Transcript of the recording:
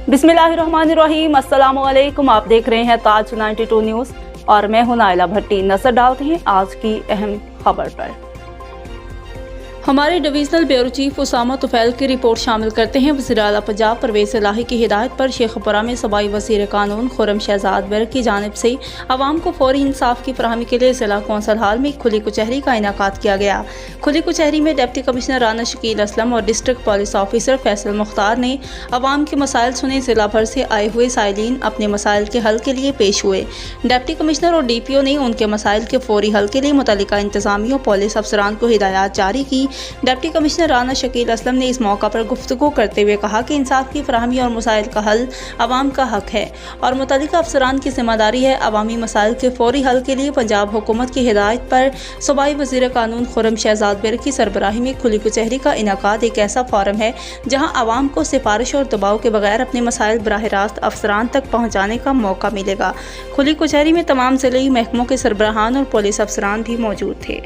बिस्मिल्लाहिर्रहमानिर्रहीम। अस्सलाम वालेकुम। आप देख रहे हैं ताज 92 न्यूज़ और मैं हूं नाइला भट्टी। नजर डालते हैं आज की अहम खबर पर। हमारे divisional bureau chief Usama Tufail की रिपोर्ट शामिल करते हैं। वज़ीर आला पंजाब परवेज़ इलाही की हिदायत पर शेखपुरा में सूबाई वज़ीर कानून खुर्रम शहजाद वर्क की जानिब से आवाम को फौरी इंसाफ की फराहमी के लिए ज़िला कौंसल हाल में खुली कचहरी का इनेकाद किया गया। खुली कचहरी में डिप्टी कमिश्नर राना शकील असलम और district police officer Faisal Mukhtar ने आवाम के मसाइल सुने। ज़िला भर से आए हुए साइलीन अपने मसाइल के हल के लिए पेश हुए। डिप्टी कमिश्नर और DPO ने उनके मसाइल के फौरी हल के लिए मुतल्लिका इंतज़ामी और पुलिस अफसरान को हिदायत जारी की। डिप्टी कमिश्नर राना शकील असलम ने इस मौका पर गुफ्तगू करते हुए कहा कि इंसाफ की फराहमी और मसाइल का हल आवाम का हक है और मुतल्लिका अफसरान की जिम्मेदारी है। अवामी मसाइल के फौरी हल के लिए पंजाब हुकूमत की हिदायत पर सूबाई वज़ीर कानून खुर्रम शहजाद वर्क की सरबराही में खुली कचहरी का इनेकाद एक ऐसा फोरम है जहाँ आवाम को सिफारिश और दबाव के बगैर अपने मसाइल बराह रास्त अफसरान तक पहुँचाने का मौका मिलेगा। खुली कचहरी में तमाम ज़िले महकमों के सरबराहान और पुलिस अफसरान भी मौजूद थे।